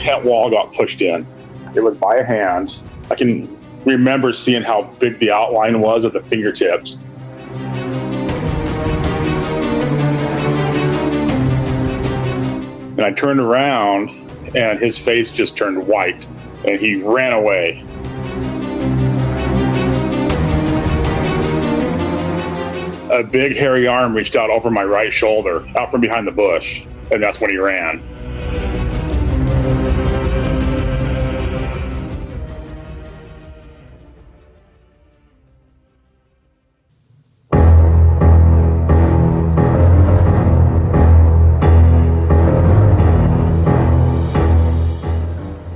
tent wall got pushed in. It was by a hand. I can remember seeing how big the outline was of the fingertips. And I turned around and his face just turned white and he ran away. A big hairy arm reached out over my right shoulder, out from behind the bush, and that's when he ran.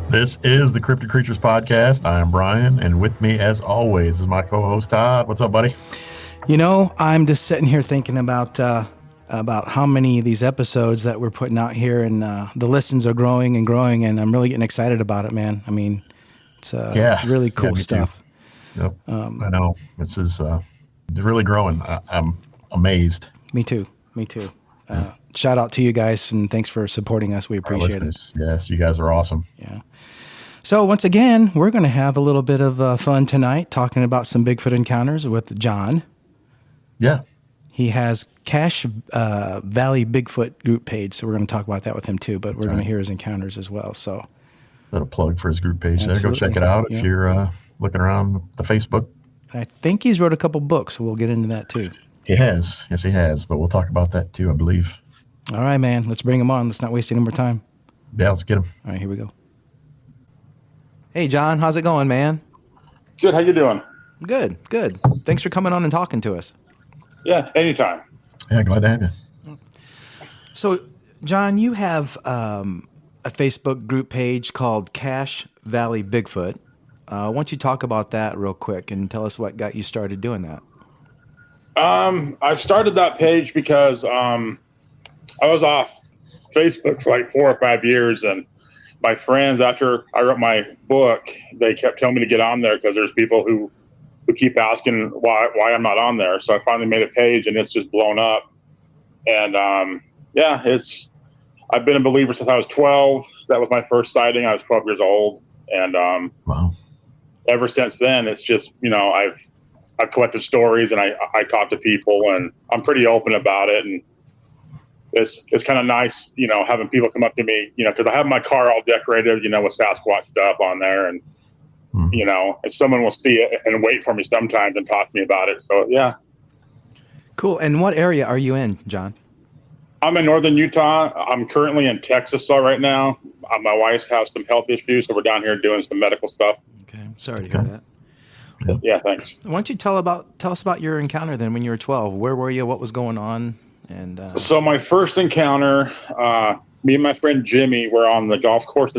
This is the Cryptid Creatures Podcast. I am Brian, and with me, as always, is my co-host Todd. What's up, buddy? You know, I'm just sitting here thinking about how many of these episodes that we're putting out here, and the listens are growing and growing, and I'm really getting excited about it, man. I mean, it's really cool stuff. Yep, I know. This is really growing. I'm amazed. Me too. Shout out to you guys, and thanks for supporting us. We appreciate it. Yes, you guys are awesome. Yeah. So once again, we're going to have a little bit of fun tonight, talking about some Bigfoot encounters with John. Yeah. He has Cache Valley Bigfoot group page, so we're going to talk about that with him too, but we're going to hear his encounters as well. So, little plug for his group page. There, go check it out if you're looking around the Facebook. I think he's wrote a couple books, so we'll get into that too. He has. Yes, he has, but we'll talk about that too, I believe. All right, man. Let's bring him on. Let's not waste any more time. Yeah, let's get him. All right, here we go. Hey, John. How's it going, man? Good. How you doing? Good. Thanks for coming on and talking to us. Yeah, anytime. Yeah, glad to have you. So, John, you have a Facebook group page called Cache Valley Bigfoot. Why don't you talk about that real quick and tell us what got you started doing that? I started that page because I was off Facebook for like 4 or 5 years, and my friends, after I wrote my book, they kept telling me to get on there because there's people who keep asking why I'm not on there. So I finally made a page, and it's just blown up. And I've been a believer since I was 12. That was my first sighting. I was 12 years old, and wow. Ever since then, it's just I've collected stories, and I talk to people, and I'm pretty open about it. And it's kind of nice, having people come up to me, because I have my car all decorated, with Sasquatch stuff on there, and and someone will see it and wait for me sometimes and talk to me about it. So yeah. Cool. And what area are you in, John? I'm in northern Utah. I'm currently in Texas right now. My wife's has some health issues, so we're down here doing some medical stuff. Okay. Sorry to hear that. Yeah, thanks. Why don't you tell us about your encounter then when you were 12? Where were you? What was going on? And so my first encounter, me and my friend Jimmy were on the golf course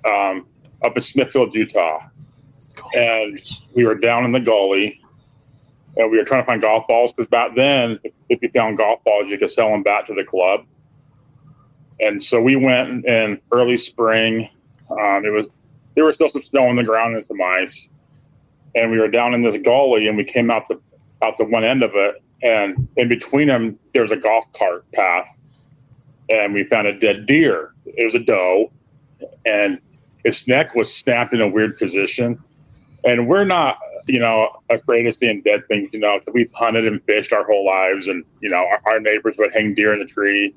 up in Smithfield, Utah. And we were down in the gully, and we were trying to find golf balls, because back then, if you found golf balls, you could sell them back to the club. And so we went in early spring. There was still some snow on the ground and some ice. And we were down in this gully, and we came out the one end of it, and in between them, there was a golf cart path, and we found a dead deer. It was a doe, and its neck was snapped in a weird position. And we're not, afraid of seeing dead things, because we've hunted and fished our whole lives. And, our neighbors would hang deer in the tree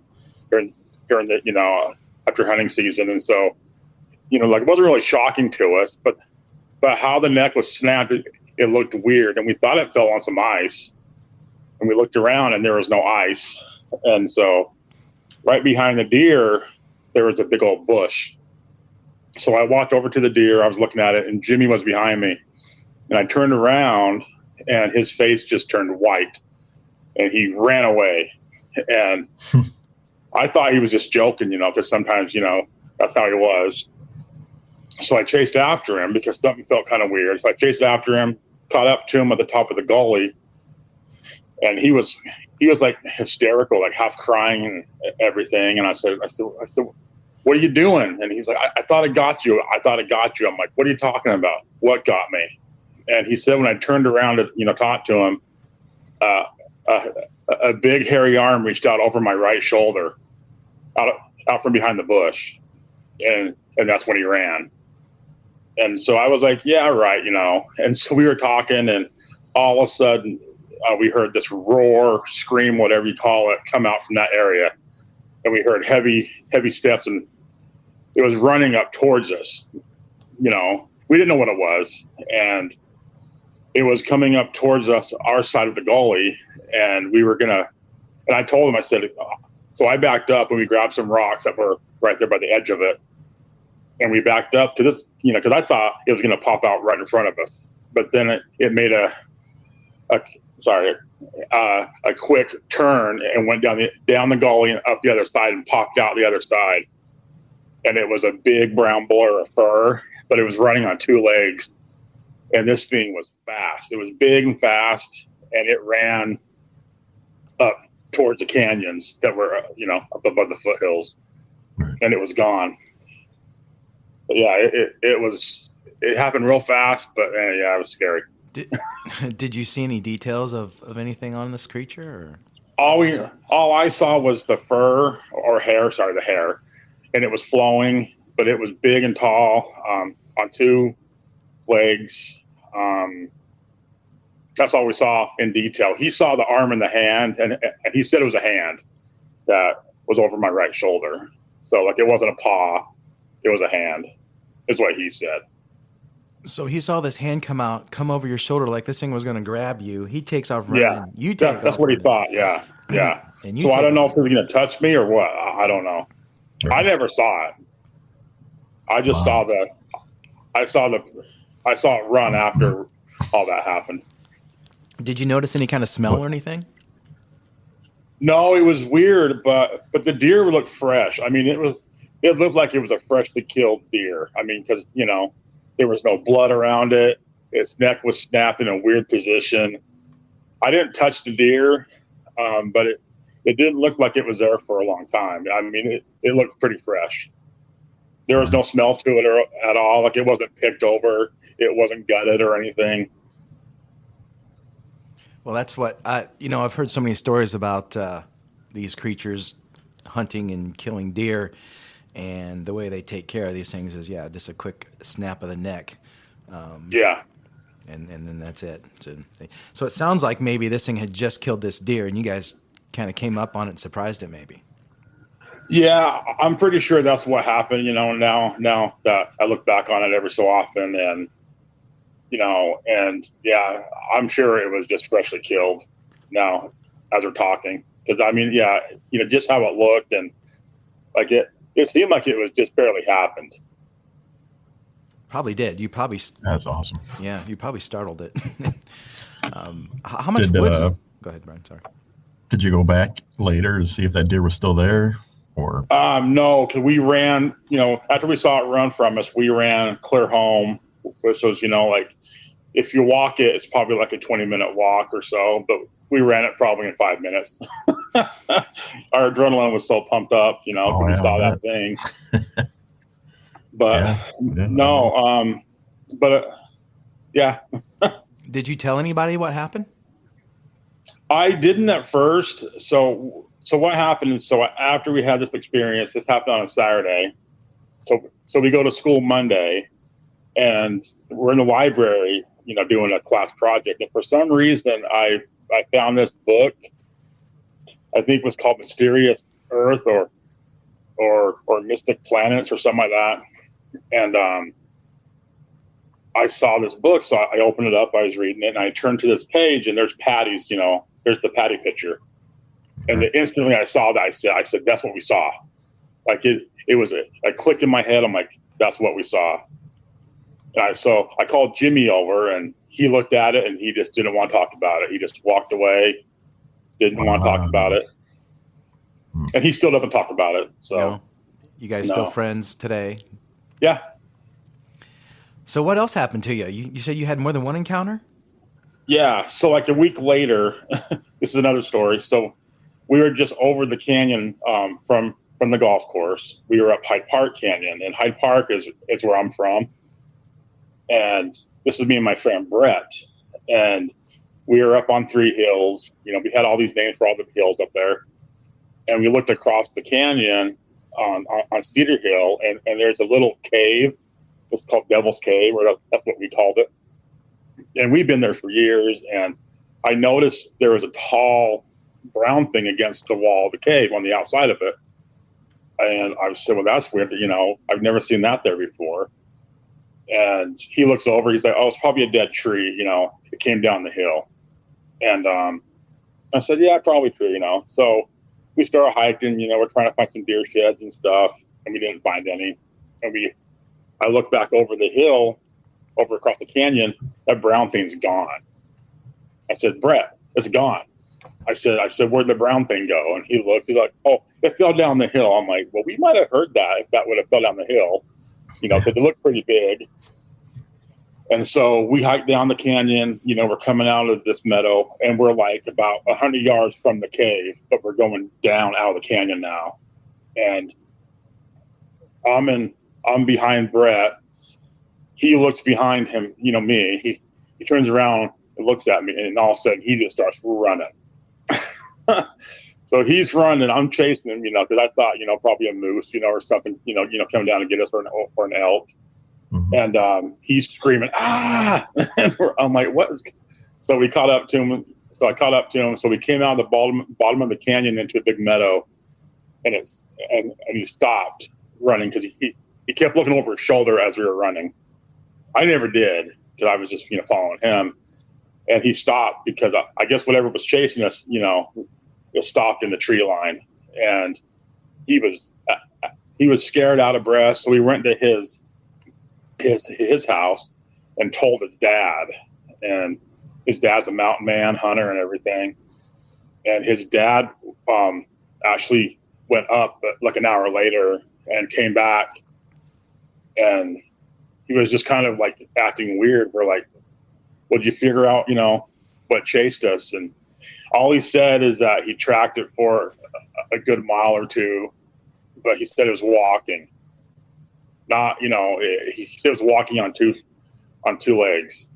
during the, after hunting season. And so, it wasn't really shocking to us, but how the neck was snapped, it looked weird. And we thought it fell on some ice. And we looked around, and there was no ice. And so right behind the deer, there was a big old bush. So I walked over to the deer. I was looking at it, and Jimmy was behind me. And I turned around, and his face just turned white, and he ran away. And I thought he was just joking, because sometimes, that's how he was. So I chased after him because something felt kind of weird. So I chased after him, caught up to him at the top of the gully, and he was like hysterical, like half crying and everything. And I said, what are you doing? And he's like, I thought it got you. I'm like, what are you talking about? What got me? And he said, when I turned around to, talk to him, a big hairy arm reached out over my right shoulder, out from behind the bush. and that's when he ran. And so I was like, yeah, right, And so we were talking, and all of a sudden we heard this roar, scream, whatever you call it, come out from that area. And we heard heavy steps, and it was running up towards us. We didn't know what it was. And it was coming up towards us, our side of the gully. And and I told him, I said, so I backed up and we grabbed some rocks that were right there by the edge of it. And we backed up to this, because I thought it was going to pop out right in front of us. But then it made a quick turn and went down the gully and up the other side and popped out the other side. And it was a big brown blur of fur, but it was running on two legs. And this thing was fast. It was big and fast, and it ran up towards the canyons that were, up above the foothills, and it was gone. But yeah, it happened real fast, but yeah, it was scary. Did you see any details of anything on this creature? Or? All I saw was the fur or hair. Sorry, the hair, and it was flowing, but it was big and tall, on two legs. That's all we saw in detail. He saw the arm and the hand, and he said it was a hand that was over my right shoulder. So like it wasn't a paw, it was a hand, is what he said. So he saw this hand come over your shoulder like this thing was going to grab you. He takes off running. Yeah, you take that's off what he running. thought. Yeah. And so I don't know if he was going to touch me or what. I don't know. I never saw it. I just saw it run after all that happened. Did you notice any kind of smell or anything? No, it was weird, but the deer looked fresh. I mean, it looked like it was a freshly killed deer. I mean, because there was no blood around it. Its neck was snapped in a weird position. I didn't touch the deer, but it didn't look like it was there for a long time. I mean, it looked pretty fresh. There was no smell to it at all. Like it wasn't picked over. It wasn't gutted or anything. Well, that's what I've heard so many stories about these creatures hunting and killing deer, and the way they take care of these things is just a quick snap of the neck. And then that's it. So it sounds like maybe this thing had just killed this deer, and you guys kind of came up on it and surprised it, maybe. Yeah, I'm pretty sure that's what happened. Now that I look back on it every so often, and I'm sure it was just freshly killed now as we're talking. Because I mean, just how it looked, and like it seemed like it was just barely happened. Probably did. That's awesome. Yeah, you probably startled it. How much woods? Go ahead, Brian. Sorry. Did you go back later to see if that deer was still there? Or no, because we ran, after we saw it run from us, we ran clear home, which was, like if you walk it, it's probably like a 20-minute walk or so, but we ran it probably in 5 minutes. Our adrenaline was so pumped up, when we saw that thing. But no, yeah. Did you tell anybody what happened? I didn't at first. So what happened is, after we had this experience, this happened on a Saturday. So we go to school Monday, and we're in the library, doing a class project. And for some reason, I found this book. I think it was called Mysterious Earth or Mystic Planets or something like that. And I saw this book, so I opened it up. I was reading it, and I turned to this page, and there's Patty's. There's the Patty picture. And instantly I saw that, I said, that's what we saw. Like it was a click in my head. I'm like, that's what we saw. And so I called Jimmy over, and he looked at it, and he just didn't want to talk about it. He just walked away, didn't want to talk about it. And he still doesn't talk about it. So no. You guys still friends today? Yeah. So what else happened to you? You said you had more than one encounter? Yeah. So like a week later, this is another story. So we were just over the canyon from the golf course. We were up Hyde Park Canyon, and Hyde Park is where I'm from. And this is me and my friend Brett. And we were up on three hills. We had all these names for all the hills up there. And we looked across the canyon, on Cedar Hill, and there's a little cave. It's called Devil's Cave, or that's what we called it. And we've been there for years, and I noticed there was a tall brown thing against the wall of the cave on the outside of it. And I said, well, that's weird. I've never seen that there before. And he looks over. He's like, oh, it's probably a dead tree. It came down the hill. And I said, yeah, probably true. So we started hiking. We're trying to find some deer sheds and stuff, and we didn't find any. And I looked back over the hill, over across the canyon. That brown thing's gone. I said, Brett, it's gone. I said, where'd the brown thing go? And he looked. He's like, oh, it fell down the hill. I'm like, well, we might have heard that if that would have fell down the hill, because it looked pretty big. And so we hiked down the canyon. We're coming out of this meadow, and we're like about 100 yards from the cave, but we're going down out of the canyon now. And I'm behind Brett. He looks behind him, me. He turns around and looks at me, and all of a sudden he just starts running. So he's running. I'm chasing him, because I thought, probably a moose, or something, coming down to get us, or an elk. Mm-hmm. And he's screaming, ah! I'm like, what is? So we caught up to him. So I caught up to him. So we came out of the bottom of the canyon into a big meadow, and he stopped running because he kept looking over his shoulder as we were running. I never did, because I was just following him. And he stopped because I guess whatever was chasing us, was stopped in the tree line, and he was scared out of breath. So we went to his house and told his dad, and his dad's a mountain man, hunter, and everything. And his dad actually went up like an hour later and came back, and he was just kind of like acting weird. We're like, well, did you figure out, what chased us? And all he said is that he tracked it for a good mile or two, but he said it was walking. Not, he said it was walking on two legs,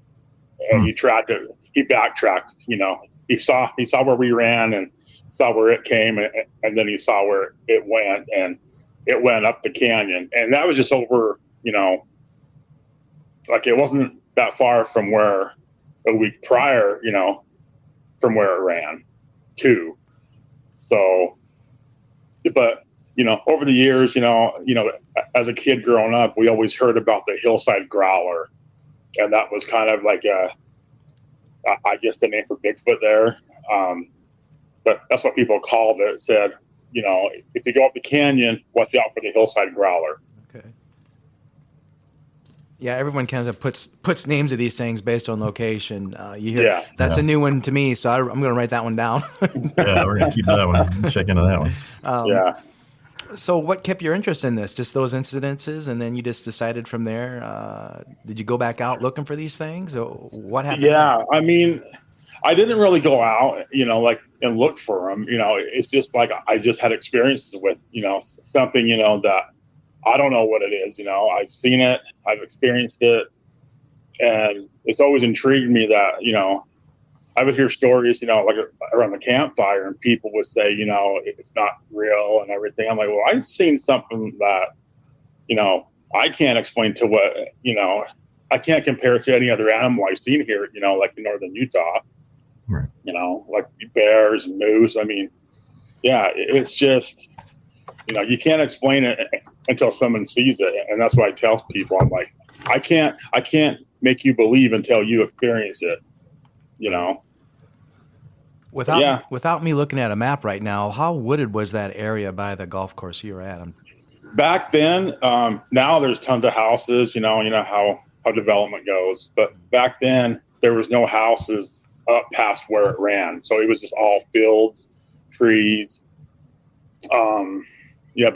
and he tracked it. He backtracked. He saw where we ran and saw where it came, and then he saw where it went, and it went up the canyon, and that was just over. Like it wasn't that far from where a week prior, from where it ran to. So, but, over the years, as a kid growing up, we always heard about the hillside growler. And that was kind of like I guess the name for Bigfoot there. But that's what people called it. It said, if you go up the canyon, watch out for the hillside growler. Okay. Yeah, everyone kind of puts names of these things based on location. You hear that's a new one to me, so I'm going to write that one down. Yeah, we're going to keep that one. Check into that one. Yeah. So what kept your interest in this? Just those incidences, and then you just decided from there? Did you go back out looking for these things, or what happened? Yeah, I mean, I didn't really go out, and look for them. It's just like I just had experiences with, something, that I don't know what it is. I've seen it, I've experienced it, and it's always intrigued me that, I would hear stories, like around the campfire, and people would say, it's not real and everything. I'm like, well, I've seen something that, I can't explain to what, I can't compare it to any other animal I've seen here, like in northern Utah, right. Like bears and moose. I mean, yeah, it's just, you can't explain it until someone sees it. And that's what I tell people. I'm like, I can't make you believe until you experience it, Without me looking at a map right now, how wooded was that area by the golf course you were at? Back then, now there's tons of houses, you know how development goes. But back then, there was no houses up past where it ran. So it was just all fields, trees. But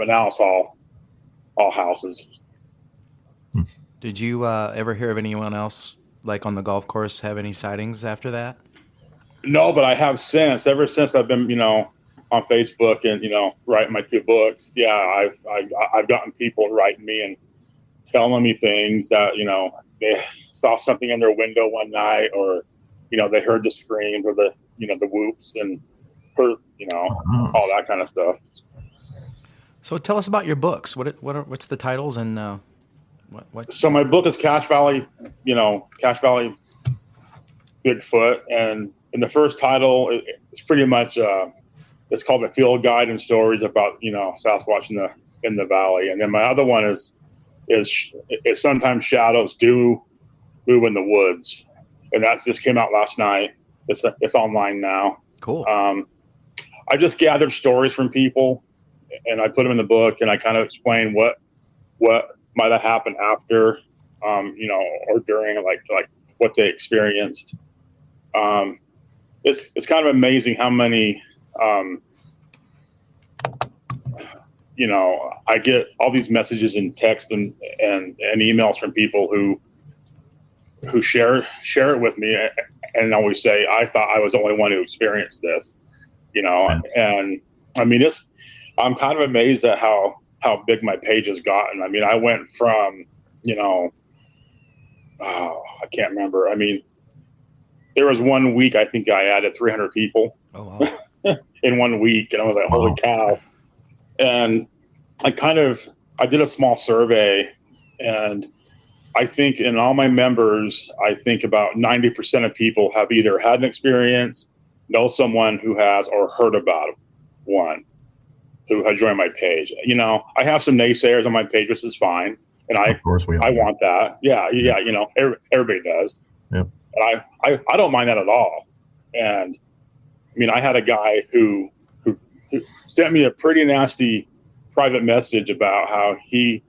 now it's all houses. Did you ever hear of anyone else, like on the golf course, have any sightings after that? No, but I have since. Ever since I've been, on Facebook and writing my 2 books. Yeah, I've gotten people writing me and telling me things that they saw something in their window one night, or they heard the screams or the the whoops and heard all that kind of stuff. So tell us about your books. What's the titles and what? So my book is Cache Valley Bigfoot, and in the first title, it's pretty much it's called A Field Guide and Stories about Sasquatch in the valley. And then my other one is Sometimes Shadows Do Move in the Woods, and that just came out last night. It's online now. Cool. I just gathered stories from people, and I put them in the book, and I kind of explain what might have happened after, or during, like what they experienced. It's kind of amazing how many, I get all these messages and texts and emails from people who share it with me and always say, I thought I was the only one who experienced this, and I mean, I'm kind of amazed at how big my page has gotten. I mean, I went from, I can't remember. I mean, there was 1 week, I think I added 300 people. Oh, wow. In 1 week. And I was like, holy cow. And I did a small survey, and I think in all my members, I think about 90% of people have either had an experience, know someone who has, or heard about one who had joined my page. I have some naysayers on my page, which is fine. And of course I want that. Yeah. Everybody does. Yep. And I don't mind that at all. And I mean, I had a guy who sent me a pretty nasty private message about how he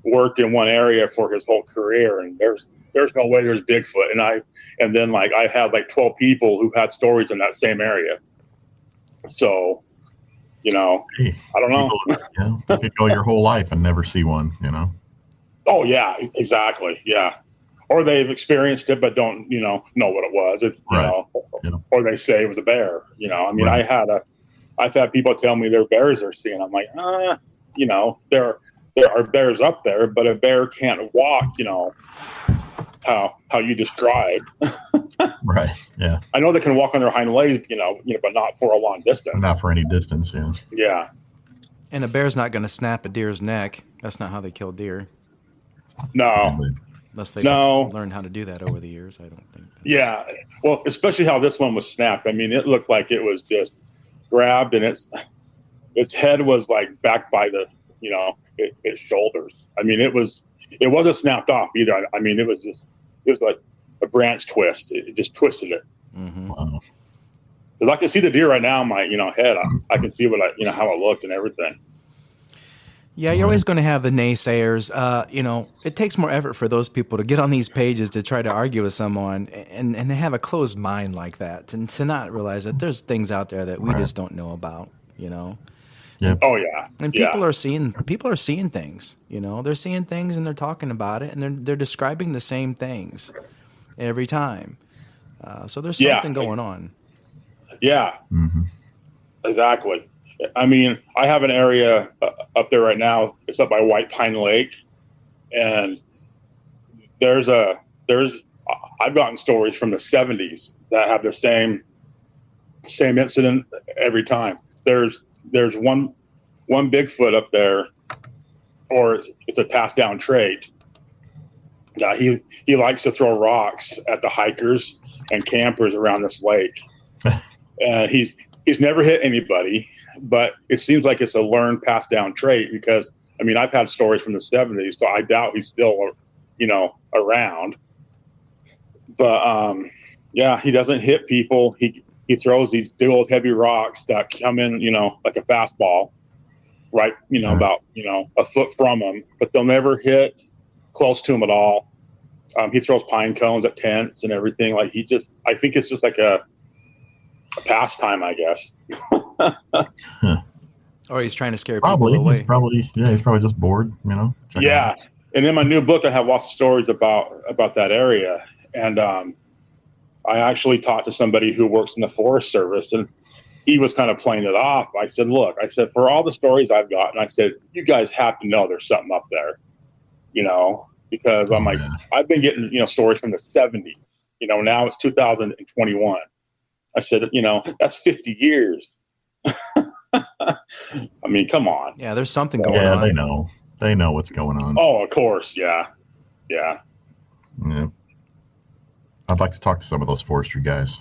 worked in one area for his whole career, and there's no way there's Bigfoot. And then I had like 12 people who had stories in that same area. So, I don't know. You could go your whole life and never see one, Oh yeah, exactly. Yeah. Or they've experienced it, but don't, know what it was. Or they say it was a bear, I mean, right. I've had people tell me they're bears they're seeing. I'm like, there are bears up there, but a bear can't walk, how you described. Right. Yeah. I know they can walk on their hind legs, but not for a long distance. Not for any distance. Yeah. Yeah. And a bear's not going to snap a deer's neck. That's not how they kill deer. No. Unless they learn how to do that over the years, I don't think. Yeah. Well, especially how this one was snapped. I mean, it looked like it was just grabbed, and its head was like back by the, its shoulders. I mean, it wasn't snapped off either. I mean, it was like a branch twist. It just twisted it. Mm-hmm. Wow. Because I can see the deer right now in my, head. I can see how it looked and everything. Yeah, you're always going to have the naysayers. It takes more effort for those people to get on these pages to try to argue with someone and they have a closed mind like that, and to not realize that there's things out there that we just don't know about, Yeah. Oh yeah. And people are seeing things, they're seeing things and they're talking about it, and they're describing the same things every time. So there's something going on. Yeah. Mm-hmm. Exactly. I mean, I have an area up there right now. It's up by White Pine Lake, and I've gotten stories from the 70s that have the same incident every time. There's one Bigfoot up there, or it's a passed down trait. He likes to throw rocks at the hikers and campers around this lake, and he's never hit anybody. But it seems like it's a learned, passed down trait, because I mean, I've had stories from the 70s, so I doubt he's still, around. But he doesn't hit people. He throws these big old heavy rocks that come in, like a fastball, right? About a foot from him, but they'll never hit close to him at all. He throws pine cones at tents and everything. I think it's just like a pastime, I guess. Or he's trying to scare people away. He's probably just bored, Yeah. And in my new book, I have lots of stories about that area. And I actually talked to somebody who works in the Forest Service, and he was kind of playing it off. I said, look, for all the stories I've gotten, I said, you guys have to know there's something up there, because I'm like, I've been getting, stories from the 70s, now it's 2021. I said, that's 50 years. I mean, come on. Yeah, there's something going Yeah, on. they know what's going on. Oh, of course, yeah. Yeah. I'd like to talk to some of those forestry guys.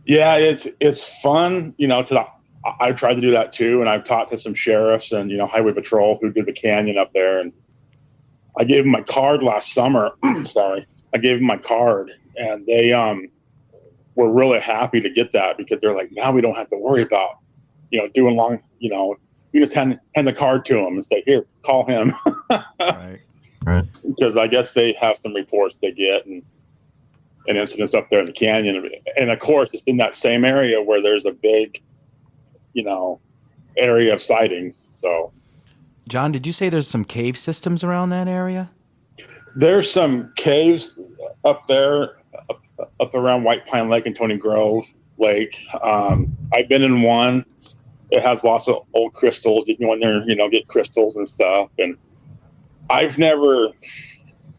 Yeah, it's fun, because I tried to do that too, and I've talked to some sheriffs and highway patrol who did the canyon up there, and I gave them my card last summer. Sorry, I gave them my card, and they were really happy to get that because they're like, now we don't have to worry about doing long. You just hand the card to them and say, here, call him. Right. Because I guess they have some reports they get and incidents up there in the canyon, and of course it's in that same area where there's a big area of sightings. So John, did you say there's some cave systems around that area? there's some caves up there, up around White Pine Lake and Tony Grove Lake. I've been in one. It has lots of old crystals. You can go in there, get crystals and stuff. And I've never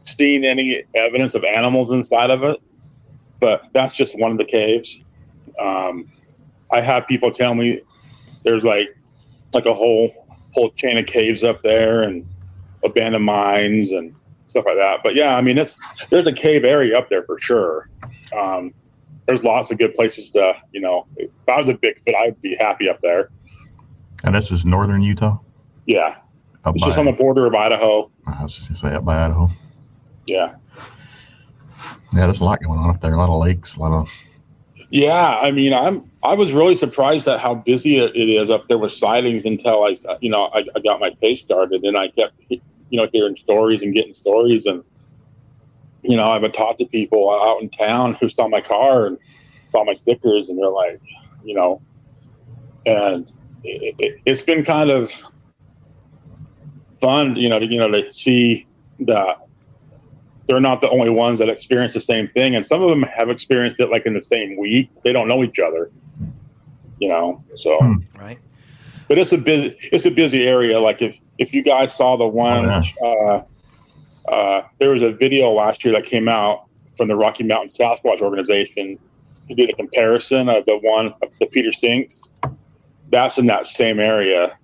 seen any evidence of animals inside of it, but that's just one of the caves. I have people tell me there's like a whole chain of caves up there and abandoned mines and stuff like that. But yeah, I mean, there's a cave area up there for sure. There's lots of good places to, if I was a Bigfoot, I'd be happy up there. And this is northern Utah? Yeah. It's just on the border of Idaho. I was just going to say up by Idaho. Yeah. Yeah, there's a lot going on up there. A lot of lakes, a lot of... Yeah, I mean, I was really surprised at how busy it is up there with sightings until I got my page started, and I kept, hearing stories and getting stories. And, I've talked to people out in town who saw my car and saw my stickers, and they're like, and it's been kind of fun, to see that they're not the only ones that experience the same thing. And some of them have experienced it like in the same week. They don't know each other, so. Right. But it's a busy area. Like if you guys saw the one, there was a video last year that came out from the Rocky Mountain Sasquatch organization. Who did a comparison of the Peter Stinks. That's in that same area.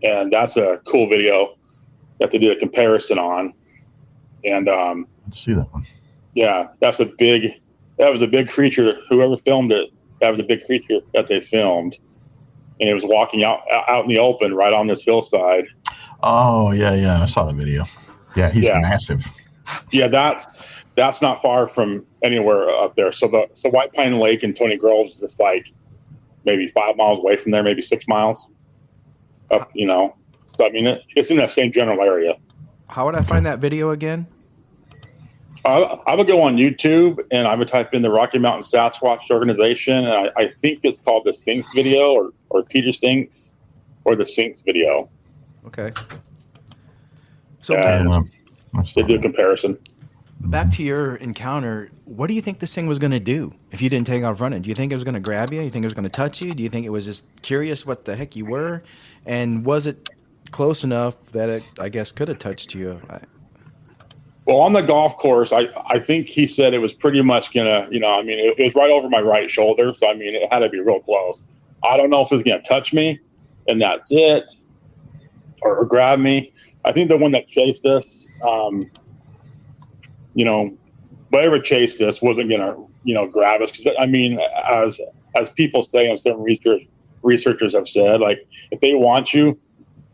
And that's a cool video that they did a comparison on. And, let's see that one. Yeah, that was a big creature. Whoever filmed it, that was a big creature that they filmed, and it was walking out in the open right on this hillside. Oh yeah, I saw the video. Yeah, he's massive. Yeah, that's not far from anywhere up there. So White Pine Lake and Tony Grove is just like maybe 5 miles away from there, maybe 6 miles up. So I mean, it's in that same general area. How would I find that video again? I would go on YouTube and I would type in the Rocky Mountain Sasquatch organization. And I think it's called the Sinks video or Peter Sinks or the Sinks video. Okay. So they do a comparison. Back to your encounter, what do you think this thing was going to do if you didn't take off running? Do you think it was going to grab you? Do you think it was going to touch you? Do you think it was just curious what the heck you were? And was it close enough that it, I guess, could have touched you? Well, on the golf course, I think he said it was pretty much going to, it was right over my right shoulder. So, I mean, it had to be real close. I don't know if it was going to touch me and that's it or grab me. I think the one that chased us, whatever chased us wasn't going to, grab us. Because, I mean, as people say and some researchers have said, like, if they want you,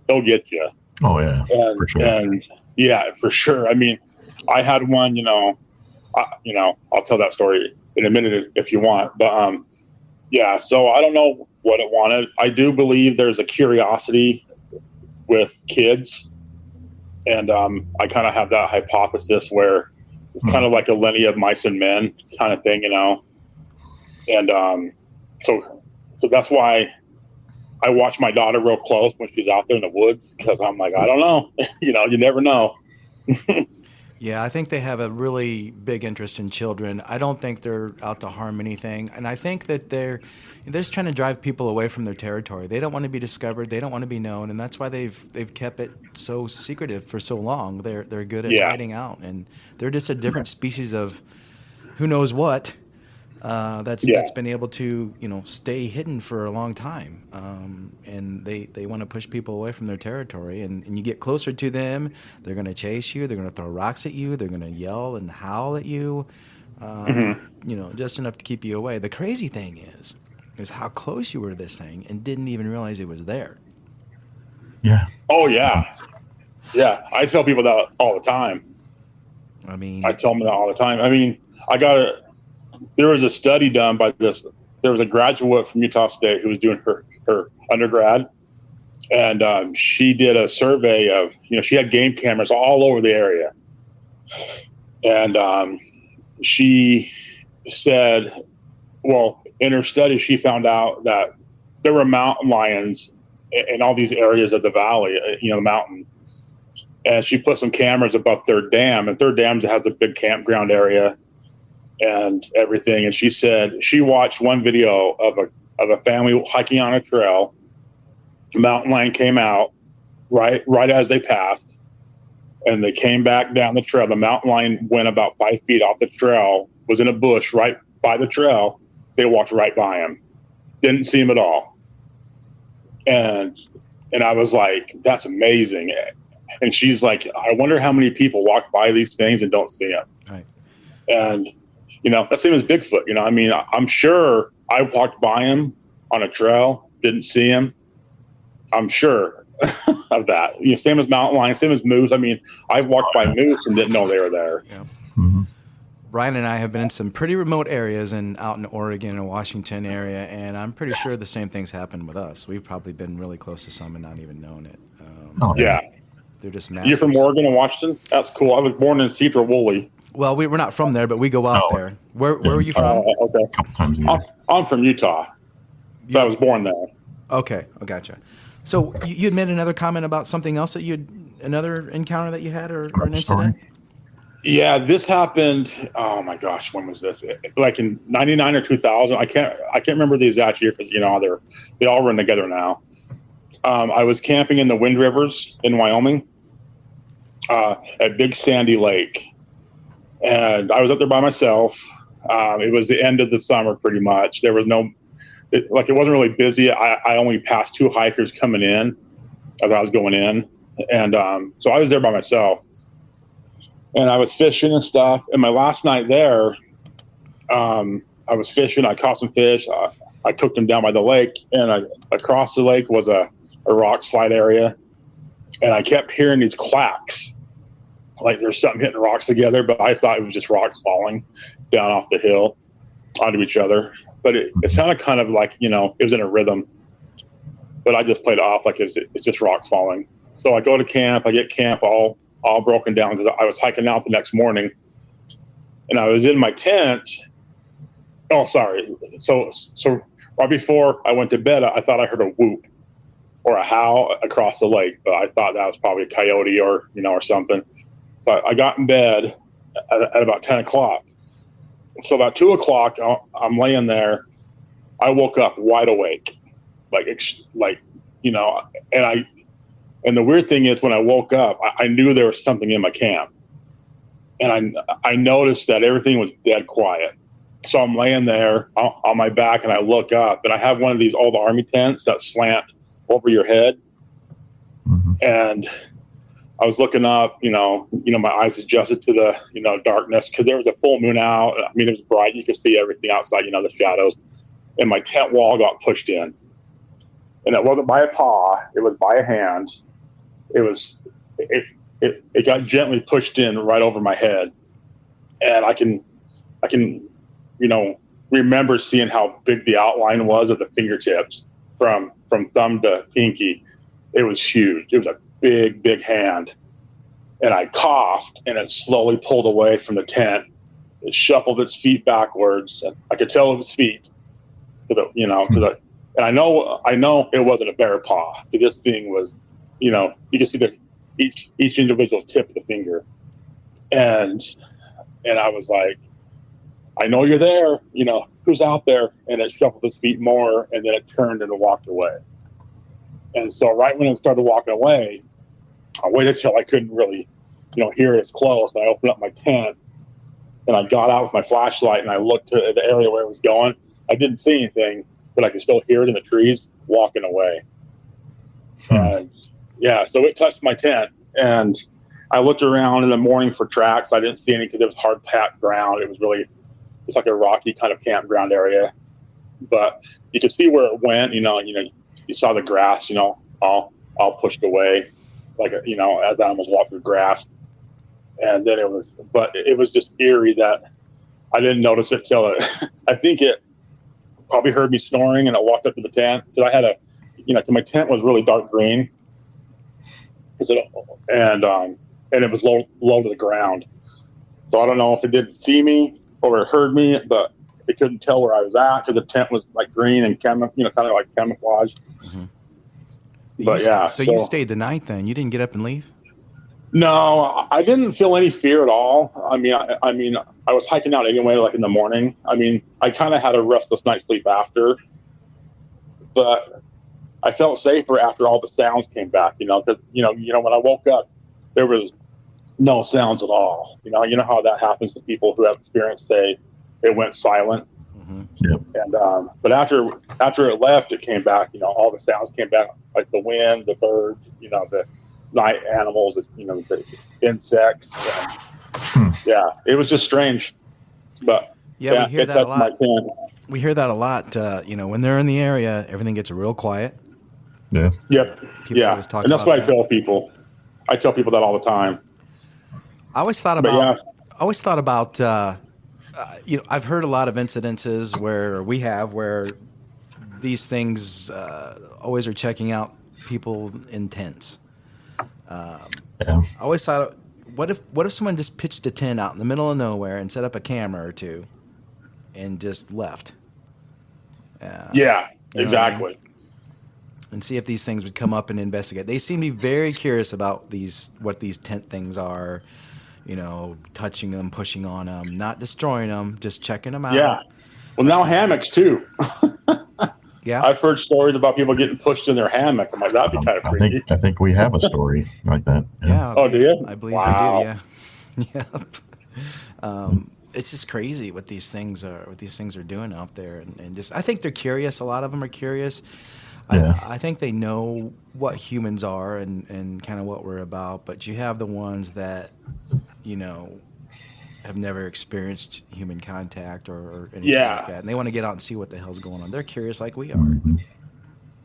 they'll get you. Oh, yeah, for sure. And, yeah, for sure. I mean, I had one, I'll tell that story in a minute if you want. But, so I don't know what it wanted. I do believe there's a curiosity with kids. And I kind of have that hypothesis where it's kind of like a lineage of mice and men kind of thing, And so that's why I watch my daughter real close when she's out there in the woods because I'm like, I don't know. You never know. Yeah, I think they have a really big interest in children. I don't think they're out to harm anything. And I think that they're just trying to drive people away from their territory. They don't want to be discovered. They don't want to be known. And that's why they've kept it so secretive for so long. They're good at hiding out. And they're just a different species of who knows what that's been able to stay hidden for a long time, and they want to push people away from their territory, and you get closer to them, they're going to chase you, they're going to throw rocks at you, they're going to yell and howl at you, just enough to keep you away. The crazy thing is how close you were to this thing and didn't even realize it was there. Yeah. Oh yeah. Yeah. I tell people that all the time. I tell them that all the time. I mean, there was a study done by there was a graduate from Utah State who was doing her undergrad, and she did a survey of, she had game cameras all over the area. And she said, well, in her study, she found out that there were mountain lions in all these areas of the valley, the mountain. And she put some cameras above Third Dam, and Third Dam has a big campground area and everything. And she said she watched one video of a family hiking on a trail. The mountain lion came out right as they passed, and they came back down the trail. The mountain lion went about 5 feet off the trail, was in a bush right by the trail. They walked right by him, didn't see him at all. And I was like, that's amazing. And she's like, I wonder how many people walk by these things and don't see them. Right. And that same as Bigfoot. I mean, I'm sure I walked by him on a trail, didn't see him. I'm sure of that. Same as mountain lions, same as moose. I mean, I've walked by moose and didn't know they were there. Yeah. Mm-hmm. Brian and I have been in some pretty remote areas out in Oregon and Washington area, and I'm pretty sure the same things happen with us. We've probably been really close to some and not even known it. Yeah. They're just masters. You're from Oregon and Washington? That's cool. I was born in Cedar Woolley. Well, we're not from there, but we go out there. Where were you from? Okay. A couple times a year. I'm from Utah, but I was born there. Okay, I gotcha. So you had made another comment about something else another encounter that you had or an incident? Yeah, this happened. Oh my gosh, when was this? Like in '99 or 2000? I can't remember the exact year because they all run together now. I was camping in the Wind Rivers in Wyoming, at Big Sandy Lake, and I was up there by myself. It was the end of the summer, pretty much. There was it wasn't really busy. I only passed 2 hikers coming in as I was going in, and so I was there by myself. And I was fishing and stuff. And my last night there, I was fishing. I caught some fish. I cooked them down by the lake. And across the lake was a rock slide area. And I kept hearing these clacks, like there's something hitting rocks together. But I thought it was just rocks falling down off the hill onto each other. But it sounded kind of like, it was in a rhythm. But I just played it off like it's just rocks falling. So I go to camp. I get camp all broken down because I was hiking out the next morning, and I was in my tent. Oh, sorry. So right before I went to bed, I thought I heard a whoop or a howl across the lake, but I thought that was probably a coyote or something. So I got in bed at about 10 o'clock. So about 2 o'clock, I'm laying there. I woke up wide awake, and the weird thing is when I woke up, I knew there was something in my camp. And I noticed that everything was dead quiet. So I'm laying there on my back and I look up and I have one of these old army tents that slant over your head. Mm-hmm. And I was looking up, my eyes adjusted to the, darkness because there was a full moon out. I mean, it was bright. You could see everything outside, the shadows. And my tent wall got pushed in. And it wasn't by a paw. It was by a hand. It got gently pushed in right over my head, and I can remember seeing how big the outline was of the fingertips from thumb to pinky. It was huge. It was a big hand, and I coughed, and it slowly pulled away from the tent. It shuffled its feet backwards, and I could tell it was feet. And I know it wasn't a bear paw. This thing was. You can see each individual tip of the finger, and I was like, I know you're there. Who's out there? And it shuffled its feet more, and then it turned and walked away. And so right when it started walking away, I waited till I couldn't really, hear it as close. And I opened up my tent, And I got out with my flashlight and I looked at the area where it was going. I didn't see anything, but I could still hear it in the trees walking away. And yeah, so it touched my tent. And I looked around in the morning for tracks. I didn't see any because it was hard packed ground. It's like a rocky kind of campground area. But you could see where it went. You saw the grass, all pushed away, like as animals walk through grass. And then it was just eerie that I didn't notice it till I think it probably heard me snoring and it walked up to the tent because I had my tent was really dark green, and it was low to the ground. So I don't know if it didn't see me or it heard me, but it couldn't tell where I was at because the tent was like green and kind of like camouflage. Mm-hmm. But yeah, so you stayed the night then? You didn't get up and leave? No, I didn't feel any fear at all. I mean, I was hiking out anyway, like in the morning. I mean, I kind of had a restless night's sleep after, but I felt safer after all the sounds came back. Because when I woke up, there was no sounds at all. You know how that happens to people who have experienced, say, it went silent. Mm-hmm. Yep. And but after it left, it came back. All the sounds came back, like the wind, the birds, the night animals, the insects. Yeah, it was just strange. But yeah, we hear that a lot. We hear that a lot. When they're in the area, everything gets real quiet. Yeah. Yep. People always talk and that's about what I tell people. I tell people that all the time. I always thought about. I've heard a lot of incidences where these things always are checking out people in tents. I always thought, what if someone just pitched a tent out in the middle of nowhere and set up a camera or two and just left? Yeah, exactly. And see if these things would come up and investigate. They seem to be very curious about what these tent things are, touching them, pushing on them, not destroying them, just checking them out. Yeah. Well, now hammocks too. Yeah. I've heard stories about people getting pushed in their hammock. I'm like, that'd be kind of creepy. I think we have a story like that. Yeah. Oh, do you? I believe I do. Yeah. Yep. It's just crazy what these things are doing out there, and just I think they're curious. A lot of them are curious. Yeah. I think they know what humans are and kind of what we're about, but you have the ones that, have never experienced human contact or anything like that, and they want to get out and see what the hell's going on. They're curious like we are. Mm-hmm.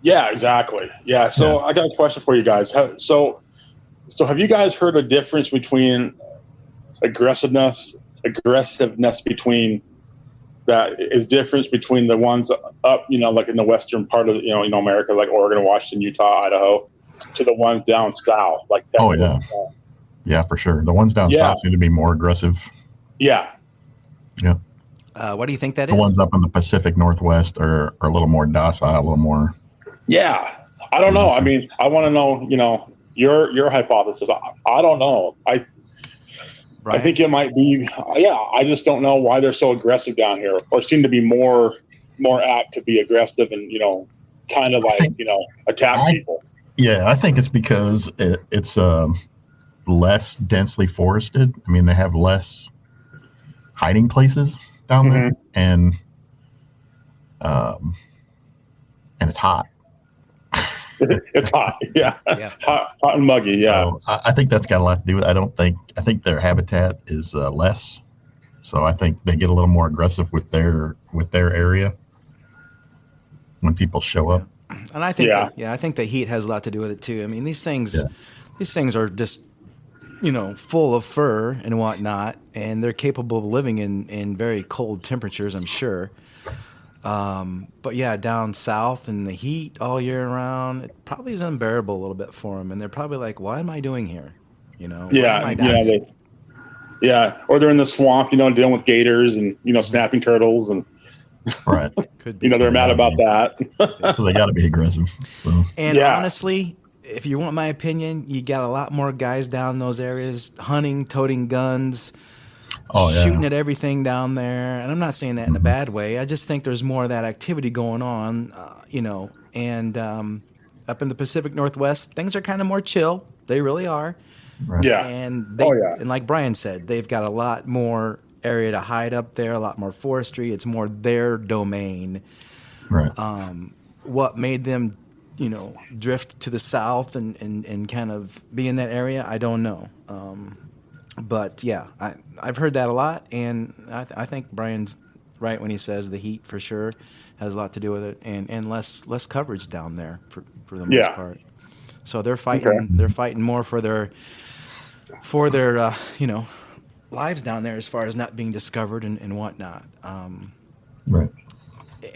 Yeah, exactly. Yeah. So I got a question for you guys. So have you guys heard a difference between aggressiveness between that is difference between the ones up, like in the western part of, America, like Oregon, Washington, Utah, Idaho, to the ones down south, like Texas? Oh, yeah. Yeah, for sure. The ones down south seem to be more aggressive. Yeah. Yeah. What do you think that is? The ones up in the Pacific Northwest are a little more docile, a little more. Yeah. I don't know. I mean, I want to know, your hypothesis. I don't know. I think it might be, I just don't know why they're so aggressive down here, or seem to be more apt to be aggressive and, kind of like, attack people. Yeah, I think it's because it's less densely forested. I mean, they have less hiding places down there, and it's hot. It's hot, yeah. Hot and muggy, yeah. So I think that's got a lot to do with it. I think their habitat is less, so I think they get a little more aggressive with their area when people show up. And I think I think the heat has a lot to do with it too. I mean, these things are just full of fur and whatnot, and they're capable of living in very cold temperatures, I'm sure. But yeah, down south in the heat all year round, it probably is unbearable a little bit for them, and they're probably like, "What am I doing here?" Or they're in the swamp, dealing with gators and snapping turtles, and right. Could be. They're mad about that. So they got to be aggressive. So. And honestly, if you want my opinion, you got a lot more guys down in those areas hunting, toting guns. Shooting at everything down there. And I'm not saying that in a bad way. I just think there's more of that activity going on, and up in the Pacific Northwest, things are kind of more chill. They really are. Right. Yeah. And and like Brian said, they've got a lot more area to hide up there, a lot more forestry. It's more their domain. Right. What made them, drift to the south and kind of be in that area, I don't know. But yeah, I've heard that a lot, and I think Brian's right when he says the heat for sure has a lot to do with it, and less coverage down there for the most part. So they're fighting. Okay. They're fighting more for their lives down there as far as not being discovered and whatnot. Right.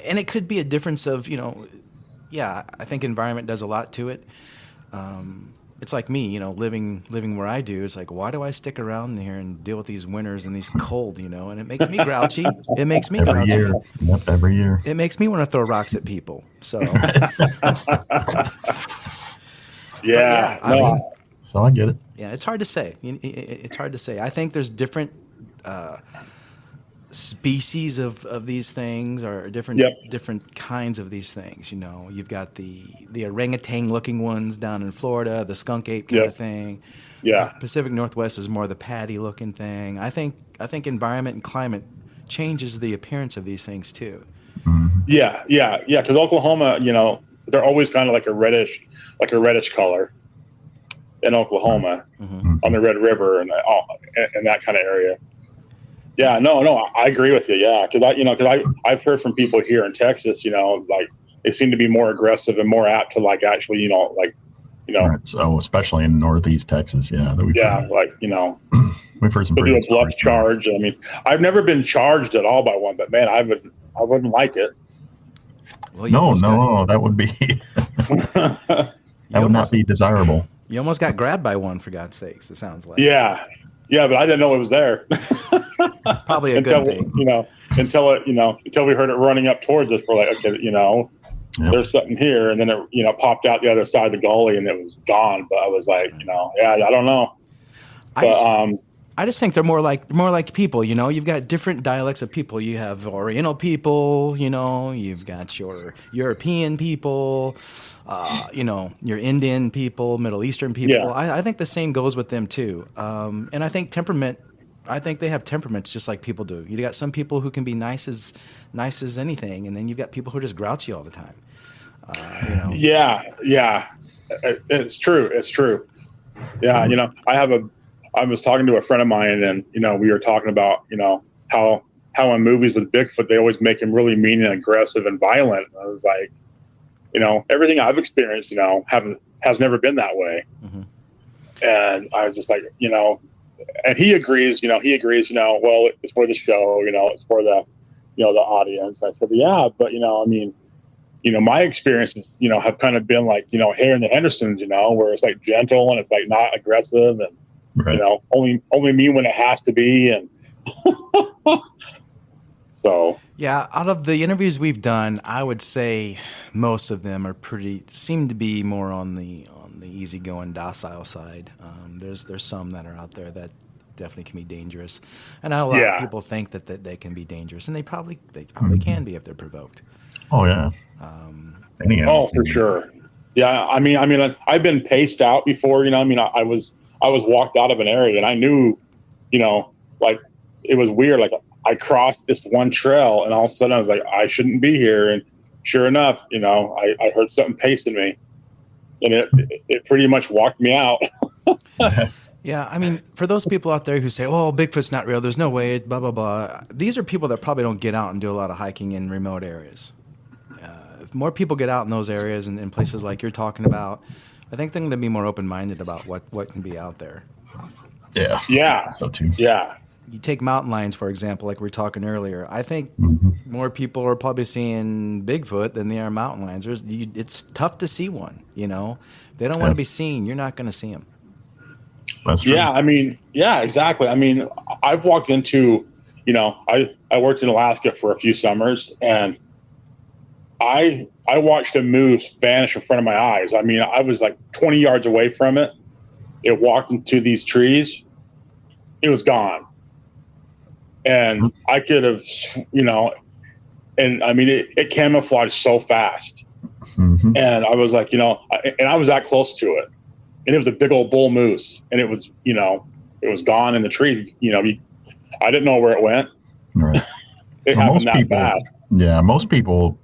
And it could be a difference of I think environment does a lot to it. It's like me, living where I do. It's like, why do I stick around here and deal with these winters and these cold, and it makes me grouchy. It makes me Every grouchy. year. Yep, every year. It makes me want to throw rocks at people. So Yeah. I mean, So I get it. yeah, it's hard to say. It's hard to say. I think there's different species of these things, or different kinds of these things. You've got the orangutan-looking ones down in Florida, the skunk ape kind of thing. Yeah. Pacific Northwest is more the patty-looking thing. I think environment and climate changes the appearance of these things too. Mm-hmm. Yeah. Because Oklahoma, they're always kind of like a reddish color in Oklahoma on the Red River and that kind of area. Yeah, no, I agree with you. Yeah, because I've heard from people here in Texas, like they seem to be more aggressive and more apt to actually, Right. So especially in Northeast Texas, we've heard some they'll do pretty a bluff charge. I mean, I've never been charged at all by one, but man, I wouldn't like it. Well, no, that would be that would not be desirable. You almost got grabbed by one, for God's sakes. It sounds like. Yeah, but I didn't know it was there. Probably a good thing. Until we heard it running up towards us, we're like, okay, there's something here, and then it popped out the other side of the gully, and it was gone. But I was like, I don't know. But I just think they're more like people. You've got different dialects of people. You have Oriental people. You've got your European people. Your Indian people, Middle Eastern people. Yeah. I think the same goes with them too. And I think they have temperaments just like people do. You got some people who can be nice as anything, and then you've got people who are just grouchy all the time. Yeah, it's true. Yeah, I was talking to a friend of mine, and we were talking about how in movies with Bigfoot they always make him really mean and aggressive and violent. And I was like, everything I've experienced, has never been that way. Mm-hmm. And I was just like, and he agrees, well, it's for the show, it's for the audience. I said, yeah, but, my experiences, have kind of been like, here in the Hendersons, where it's like gentle and it's like not aggressive and, right. Only mean when it has to be. And so. Yeah, out of the interviews we've done, I would say most of them seem to be more on the easygoing, docile side. There's some that are out there that definitely can be dangerous, and a lot of people think that they can be dangerous, and they probably can be if they're provoked. Oh yeah. For sure. Yeah, I mean, I've been paced out before. I was walked out of an area, and I knew, like it was weird, like. I crossed this one trail, and all of a sudden I was like, I shouldn't be here. And sure enough, I heard something pacing me, and it pretty much walked me out. Yeah, I mean, for those people out there who say, "Oh, Bigfoot's not real. There's no way." Blah blah blah. These are people that probably don't get out and do a lot of hiking in remote areas. If more people get out in those areas and in places like you're talking about, I think they're going to be more open-minded about what can be out there. Yeah. Yeah. So too. Yeah. You take mountain lions, for example, like we were talking earlier. I think more people are probably seeing Bigfoot than they are mountain lions. It's tough to see one, They don't want to be seen. You're not going to see them. That's true. Yeah, exactly. I mean, I've walked into, I worked in Alaska for a few summers, and I watched a moose vanish in front of my eyes. I mean, I was like 20 yards away from it. It walked into these trees. It was gone. And I could have, and I mean, it camouflaged so fast. Mm-hmm. And I was like, and I was that close to it. And it was a big old bull moose. And it was, it was gone in the tree. I didn't know where it went. Right. It So happened that fast. Yeah, most people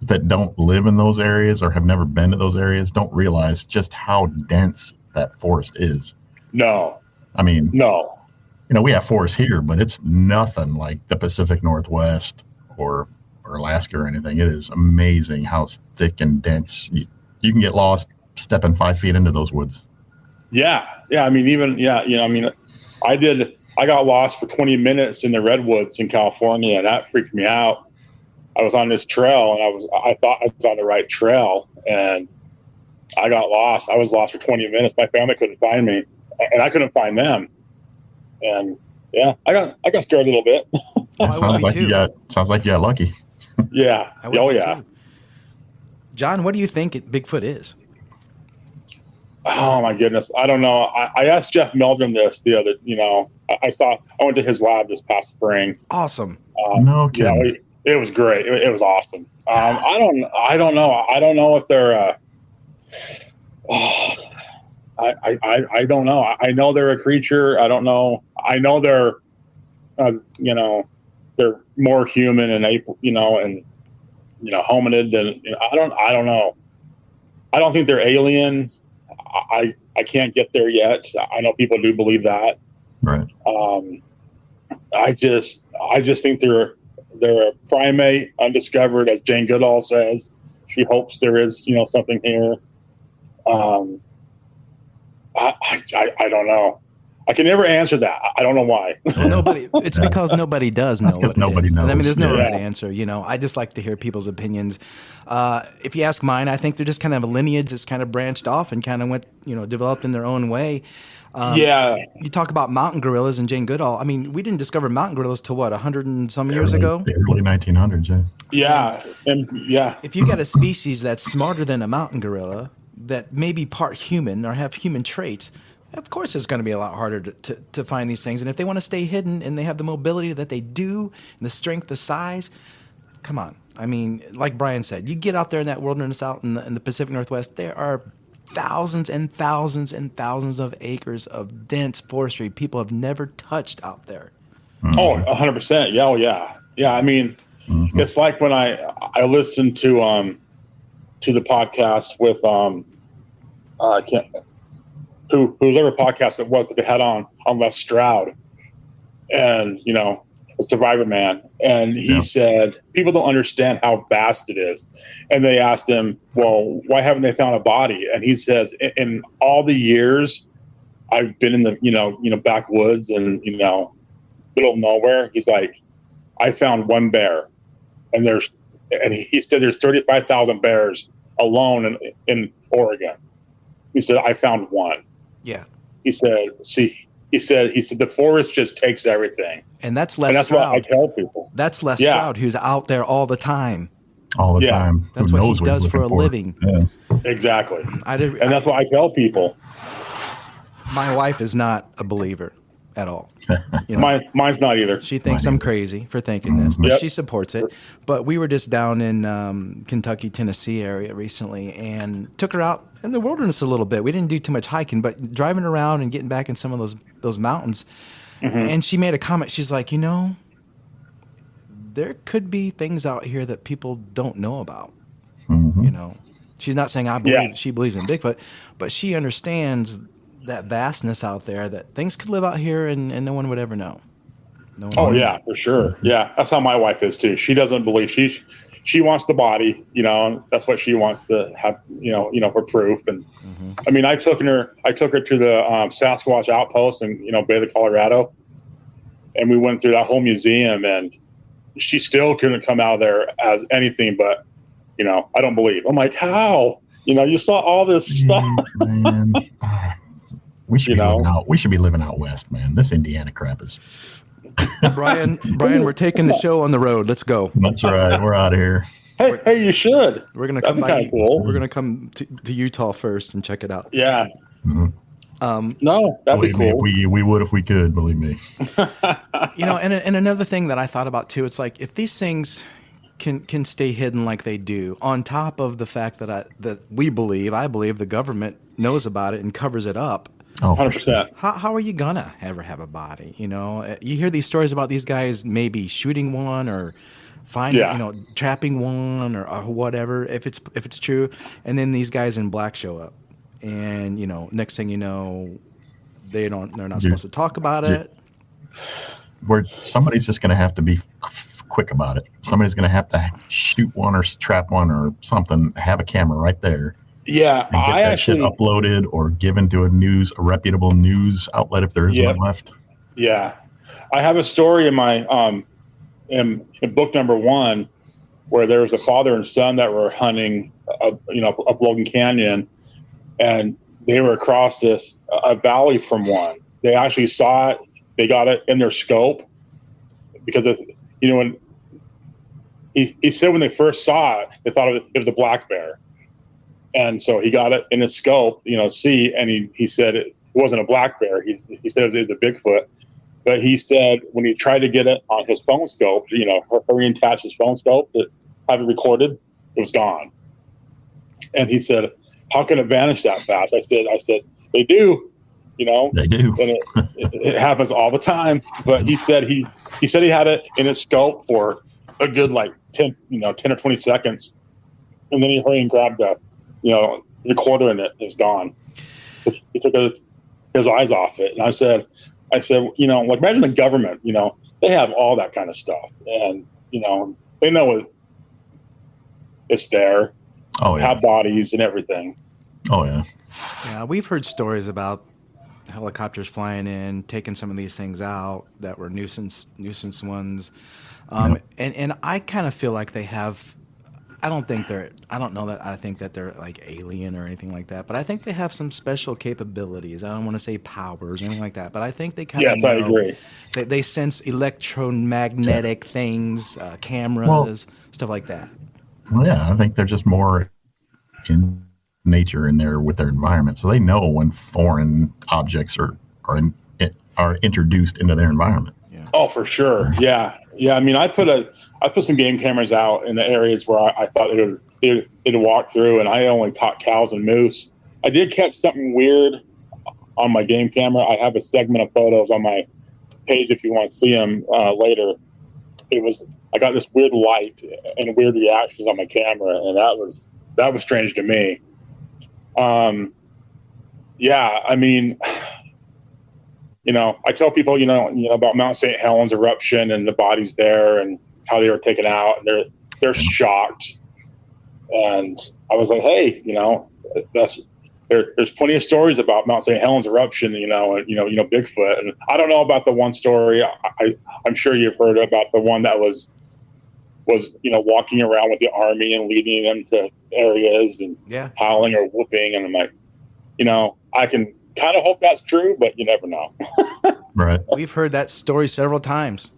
that don't live in those areas or have never been to those areas don't realize just how dense that forest is. No, I mean, no. we have forests here, but it's nothing like the Pacific Northwest or Alaska or anything. It is amazing how thick and dense you can get lost stepping 5 feet into those woods. Yeah. I mean, I got lost for 20 minutes in the redwoods in California, and that freaked me out. I was on this trail, and I thought I was on the right trail, and I got lost. I was lost for 20 minutes. My family couldn't find me, and I couldn't find them. And yeah, I got scared a little bit. Sounds like you got lucky. Yeah. Oh yeah. Too. John, what do you think Bigfoot is? Oh my goodness, I don't know. I asked Jeff Meldrum this the other. I went to his lab this past spring. Awesome. No kidding. It was great. It was awesome. I don't know. I don't know if they're. I don't know. I know they're a creature. I don't know. I know they're, they're more human and hominid than. I don't know. I don't think they're alien. I can't get there yet. I know people do believe that. Right. I just think they're a primate, undiscovered, as Jane Goodall says. She hopes there is, something here. I don't know. I can never answer that. I don't know why. It's because nobody does know. Because nobody knows. I mean, there's no right answer. I just like to hear people's opinions. If you ask mine, I think they're just kind of a lineage that's kind of branched off and kind of went, developed in their own way. You talk about mountain gorillas and Jane Goodall. I mean, we didn't discover mountain gorillas till what, 100 and some years ago? The early 1900s, yeah. Yeah. If you got a species that's smarter than a mountain gorilla, that may be part human or have human traits, of course it's going to be a lot harder to find these things. And if they want to stay hidden and they have the mobility that they do, and the strength, the size, come on. I mean, like Brian said, you get out there in that wilderness out in the Pacific Northwest, there are thousands and thousands and thousands of acres of dense forestry people have never touched out there. Mm-hmm. Oh, 100%. Yeah, oh, yeah. Yeah, I mean, it's like when I listened to the podcast with whoever podcast it was, but they had on Les Stroud, and a Survivor Man, and he said people don't understand how vast it is, and they asked him, well, why haven't they found a body? And he says, in all the years I've been in the backwoods and middle of nowhere, he's like, I found one bear, and he said there's 35,000 bears alone in Oregon. He said I found one. Yeah. He said, the forest just takes everything. And that's Les That's Stroud. what I tell people. That's Les Stroud, who's out there all the time. All the time. That's what he does for a living. Yeah. Exactly. And that's what I tell people. My wife is not a believer at all. Mine's not either. She thinks I'm crazy for thinking this, but she supports it. But we were just down in Kentucky, Tennessee area recently and took her out in the wilderness a little bit. We didn't do too much hiking, but driving around and getting back in some of those mountains. Mm-hmm. And she made a comment. She's like, there could be things out here that people don't know about. Mm-hmm. She's not saying she believes in Bigfoot, but she understands that vastness out there, that things could live out here and no one would ever know. Yeah, for sure. Yeah, that's how my wife is too. She doesn't believe. She wants the body, and that's what she wants to have, for proof. And I mean, I took her to the Sasquatch outpost in Bailey, Colorado, and we went through that whole museum, and she still couldn't come out of there as anything but, I don't believe. I'm like, how? You saw all this stuff. Man. We should be living out west, man. This Indiana crap is. Brian, we're taking the show on the road. Let's go. That's right. We're out of here. Hey, you should. We're gonna come by. Cool. We're gonna come to Utah first and check it out. Yeah. Mm-hmm. No, that'd be cool. We would if we could. Believe me. And another thing that I thought about too. It's like if these things can stay hidden like they do, on top of the fact that I believe the government knows about it and covers it up. Oh, for 100%. sure. How are you gonna ever have a body? You know, you hear these stories about these guys maybe shooting one or finding, Yeah. you know, trapping one or whatever, if it's true, and then these guys in black show up, and you know, next thing you know, they're not You're, supposed to talk about you're, it. where somebody's just going to have to be quick about it. Somebody's going to have to shoot one or trap one or something, have a camera right there, Yeah, and get I that shit actually, uploaded or given to a reputable news outlet if there is Yep. one left. yeah, I have a story in my in book number 1 where there was a father and son that were hunting, up Logan Canyon, and they were across this a valley from one. They actually saw it. They got it in their scope because when he said when they first saw it, they thought it was a black bear, and so he got it in his scope, see, and he said it wasn't a black bear. He said it was a Bigfoot. But he said when he tried to get it on his phone scope, reattach his phone scope to have it recorded, it was gone. And he said, "How can it vanish that fast?" I said, "They do, They do. and it happens all the time." But he said he had it in his scope for a good 10 or 20 seconds, and then he hurried and grabbed the recorder, and it was gone. He took his eyes off it, and I said, imagine the government, they have all that kind of stuff, and they know it's there. Oh, yeah. Have bodies and everything. Oh, yeah. Yeah, we've heard stories about helicopters flying in, taking some of these things out that were nuisance ones, and I kind of feel like they have. I don't think I think that they're like alien or anything like that, but I think they have some special capabilities. I don't want to say powers or anything like that, but I think they kind of I agree. They sense electromagnetic things, cameras, stuff like that. Well, yeah, I think they're just more in nature in there with their environment, so they know when foreign objects are introduced into their environment. Yeah. Oh, for sure. Yeah. I mean, I put some game cameras out in the areas where I thought it'd walk through, and I only caught cows and moose. I did catch something weird on my game camera. I have a segment of photos on my page if you want to see them later. I got this weird light and weird reactions on my camera, and that was strange to me. Yeah, I mean, I tell people, about Mount St. Helens eruption and the bodies there and how they were taken out, and they're shocked. And I was like, hey, there's plenty of stories about Mount St. Helens eruption, and Bigfoot. And I don't know about the one story. I'm sure you've heard about the one that was walking around with the army and leading them to areas and howling or whooping. And I'm like, I can kind of hope that's true, but you never know. Right. We've heard that story several times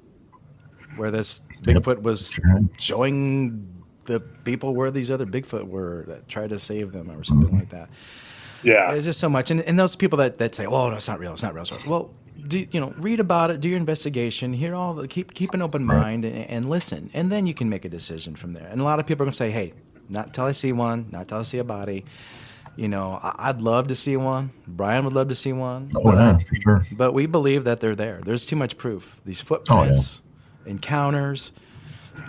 where this Bigfoot was showing the people where these other Bigfoot were that tried to save them or something like that. Yeah. There's just so much. And those people that say, oh, no, it's not real. It's not real. Well, read about it, do your investigation, hear keep an open mind and listen. And then you can make a decision from there. And a lot of people are going to say, hey, not until I see one, not until I see a body. I'd love to see one. Brian would love to see one. Oh, yeah, for sure. But we believe that they're there. There's too much proof. These footprints, encounters.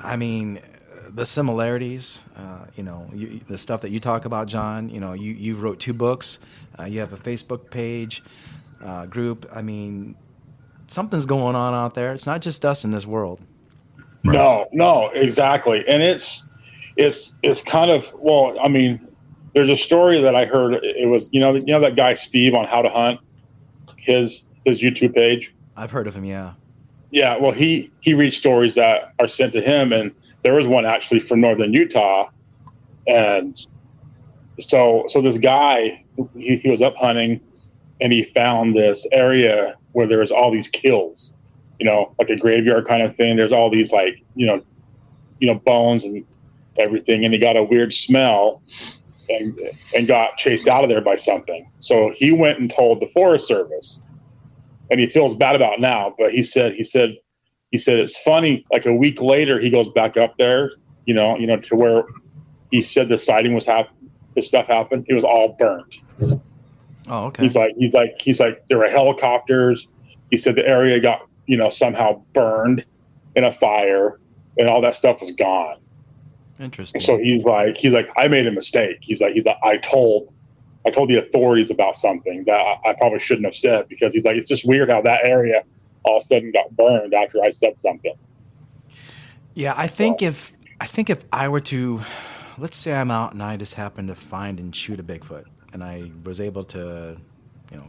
I mean, the similarities. The stuff that you talk about, John. You wrote 2 books. You have a Facebook page, group. I mean, something's going on out there. It's not just us in this world. Right. No, exactly. And it's kind of, well, I mean, there's a story that I heard. It was, that guy Steve on How to Hunt, his YouTube page. I've heard of him. Yeah. Yeah. Well, he reads stories that are sent to him, and there was one actually from northern Utah, and so this guy he was up hunting, and he found this area where there was all these kills, like a graveyard kind of thing. There's all these bones and everything, and he got a weird smell. And got chased out of there by something. So he went and told the Forest Service, and he feels bad about it now. But he said it's funny. Like a week later, he goes back up there, to where he said the sighting was happening. This stuff happened. It was all burnt. Oh, okay. He's like, there were helicopters. He said the area got, somehow burned in a fire, and all that stuff was gone. Interesting. So he's like, I made a mistake. He's like, I told the authorities about something that I probably shouldn't have said, because he's like, it's just weird how that area all of a sudden got burned after I said something. Yeah, I think if I were to, let's say I'm out and I just happen to find and shoot a Bigfoot, and I was able to,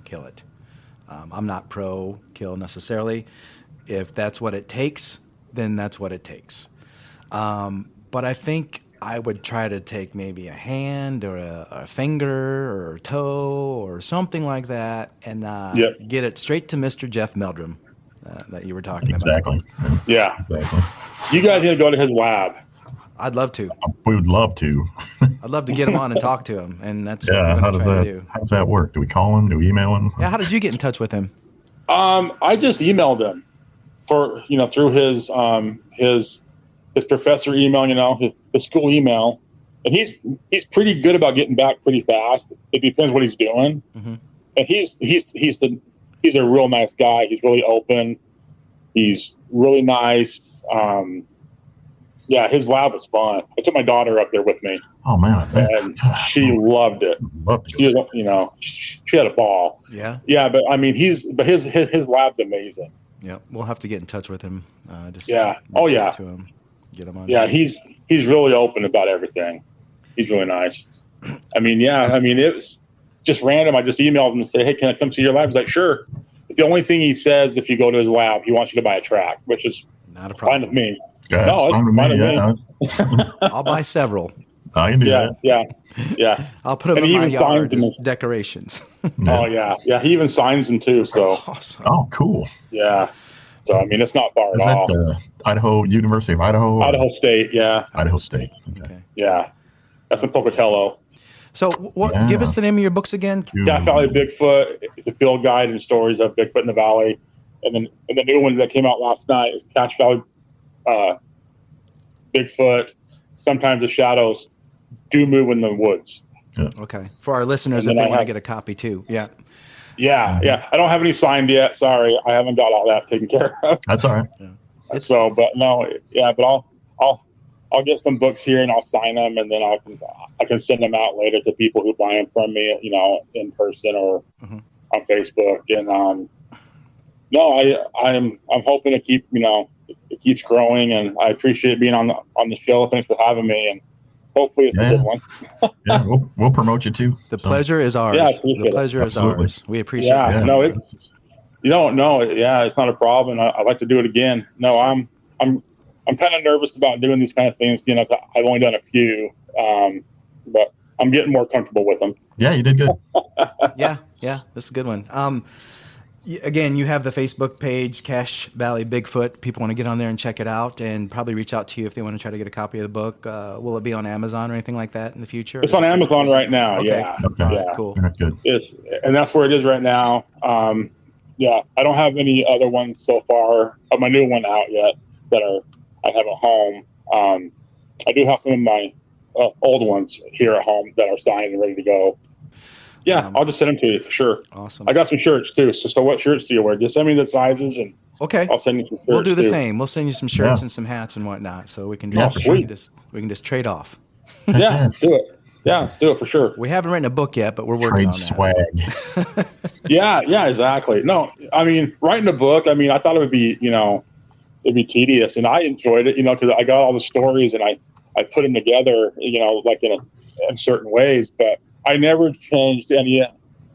kill it. I'm not pro kill necessarily. If that's what it takes, then that's what it takes. But I think I would try to take maybe a hand or a finger or a toe or something like that, and get it straight to Mr. Jeff Meldrum that you were talking Exactly. about. Yeah. Exactly. You guys need to go to his lab. I'd love to. We would love to. I'd love to get him on and talk to him, and that's what Yeah. we're How going to does try that? to do. How does that work? Do we call him? Do we email him? Yeah, how did you get in touch with him? I just emailed him for, through his professor email, his school email, and he's pretty good about getting back pretty fast. It depends what he's doing, Mm-hmm. and he's a real nice guy. He's really open. He's really nice. Yeah, his lab was fun. I took my daughter up there with me, Oh man, I bet. and she loved it. Love to go. She had a ball. Yeah. Yeah, but I mean, his lab's amazing. Yeah, we'll have to get in touch with him. Yeah. Oh, reach yeah. out to him, get him on. Yeah, he's really open about everything. He's really nice. I mean, it was just random. I just emailed him and say, hey, can I come to your lab? He's like, sure. The only thing he says, if you go to his lab, he wants you to buy a track, which is Not a fine problem. with me. Yeah, No, it's fine with fine me. with Yeah, I'll buy several. I can do Yeah, that. yeah. I'll put them And in he my even yard signs as them. decorations. Oh, yeah. He even signs them too. So, Awesome. Oh, cool. yeah. So, I mean, it's not far Is at that all. the University of Idaho? or- Idaho State, yeah. Idaho State. Okay. Okay. Yeah. That's in Pocatello. So, what? Yeah. Give us the name of your books again. Cache Valley Bigfoot. It's a field guide and stories of Bigfoot in the valley. And the new one that came out last night is Cache Valley Bigfoot. Sometimes the shadows do move in the woods. Okay. For our listeners, And if then they I want to have- get a copy too. Yeah. Yeah. I don't have any signed yet. Sorry, I haven't got all that taken care of. That's all right. So, but no, yeah, but I'll get some books here and I'll sign them, and then I can send them out later to people who buy them from me, in person or Mhm. on Facebook. And no, I'm hoping to keep, it keeps growing, and I appreciate being on the show. Thanks for having me, and hopefully it's a good one. Yeah, we'll promote you too. The So, pleasure is ours. Yeah, I appreciate The it. pleasure is Absolutely. ours. We appreciate Yeah. it. No, it's not a problem. I'd like to do it again. No, I'm kind of nervous about doing these kind of things. 'Cause I've only done a few, but I'm getting more comfortable with them. Yeah, you did good. Yeah, that's a good one. Again, you have the Facebook page, Cache Valley Bigfoot. People want to get on there and check it out, and probably reach out to you if they want to try to get a copy of the book. Will it be on Amazon or anything like that in the future? It's on Amazon right now. Okay. Yeah, Okay. All right, Yeah. cool. Yeah, good. and that's where it is right now. Yeah, I don't have any other ones so far of my new one out yet that I have at home. I do have some of my old ones here at home that are signed and ready to go. Yeah, I'll just send them to you for sure. Awesome. I got some shirts too. So what shirts do you wear? Just send me the sizes, and Okay. I'll send you some shirts. We'll do the too. same. We'll send you some shirts Yeah. and some hats and whatnot, so we can Yeah, just, sweet. we can just trade off. Yeah, do it. Yeah, let's do it for sure. We haven't written a book yet, but we're working Trade on that. swag. Yeah, exactly. No, I mean, writing a book, I thought it would be, it'd be tedious, and I enjoyed it, because I got all the stories and I put them together, like in certain ways, but I never changed any.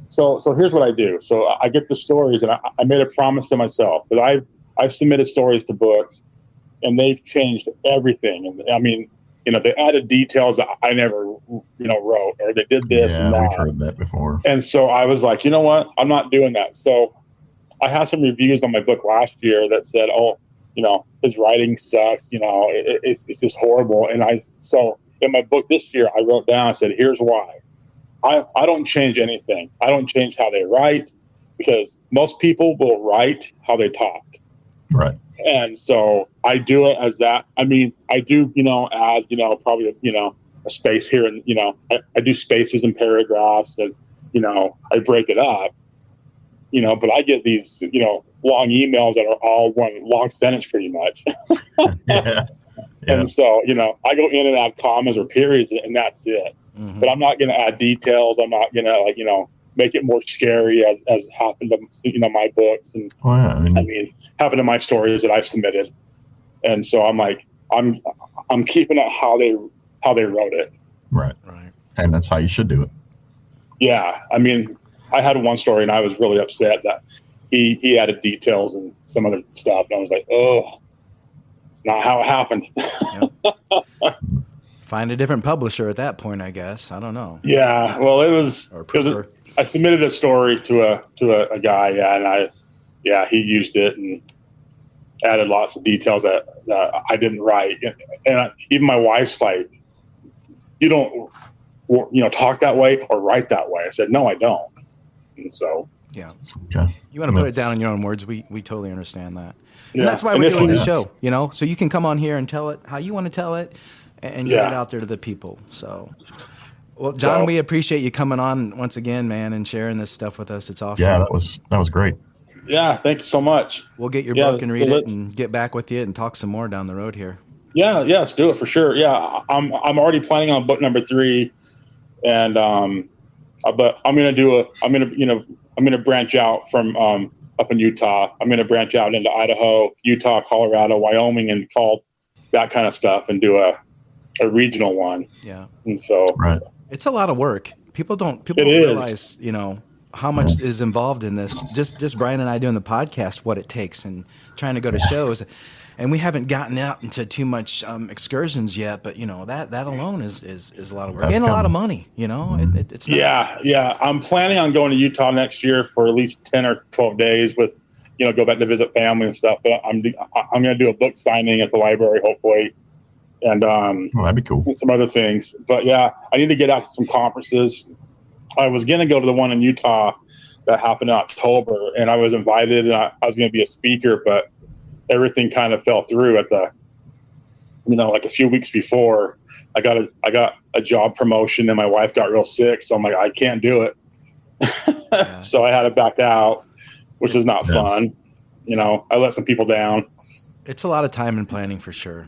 So here's what I do. So I get the stories, and I made a promise to myself that I've submitted stories to books, and they've changed everything. And they added details that I never, wrote, or they did this and Yeah, that. we've heard that before. And so I was like, you know what? I'm not doing that. So I had some reviews on my book last year that said, oh, his writing sucks. It's just horrible. And so in my book this year, I wrote down, I said, here's why. I don't change anything. I don't change how they write, because most people will write how they talk. Right. And so I do it as that. I do, add, probably, a space here. And, I do spaces and paragraphs, and, I break it up, but I get these, long emails that are all one long sentence pretty much. Yeah. And so, I go in and out commas or periods and that's it. Mm-hmm. But I'm not going to add details. I'm not going to, make it more scary as happened to, my books and happened to my stories that I've submitted. And so I'm like, I'm keeping it how they wrote it. Right. And that's how you should do it. Yeah. I mean, I had one story and I was really upset that he added details and some other stuff. And I was like, oh, it's not how it happened. Yep. Find a different publisher at that point, I guess. I don't know. Yeah. Well, I submitted a story to a guy. Yeah. And he used it and added lots of details that I didn't write. And even my wife's like, you don't, talk that way or write that way. I said, no, I don't. And so, yeah. Okay. You want to put it down in your own words. We totally understand that. And yeah. that's why we're doing this show, so you can come on here and tell it how you want to tell it and get it out there to the people. So, well, John, we appreciate you coming on once again, man, and sharing this stuff with us. It's awesome. Yeah, that was great. Yeah, thank you so much. We'll get your book and read it and get back with you and talk some more down the road here. Yeah, let's do it for sure. Yeah, I'm already planning on book number 3, and but I'm gonna branch out from up in Utah. I'm gonna branch out into Idaho, Utah, Colorado, Wyoming, and call that kind of stuff and do a regional one. Yeah, and so it's a lot of work. People don't realize how much is involved in this. Just Brian and I doing the podcast, what it takes, and trying to go to shows. And we haven't gotten out into too much excursions yet, but that alone is a lot of work and a lot of money. It's nice. Yeah. I'm planning on going to Utah next year for at least 10 or 12 days with, go back to visit family and stuff. But I'm going to do a book signing at the library, hopefully, and that'd be cool. And some other things. But yeah, I need to get out to some conferences. I was going to go to the one in Utah that happened in October, and I was invited, and I was going to be a speaker, but everything kind of fell through at the, like a few weeks before. I got a job promotion, and my wife got real sick, so I'm like, I can't do it. Yeah. So I had to back out, which is not fun. I let some people down. It's a lot of time and planning for sure.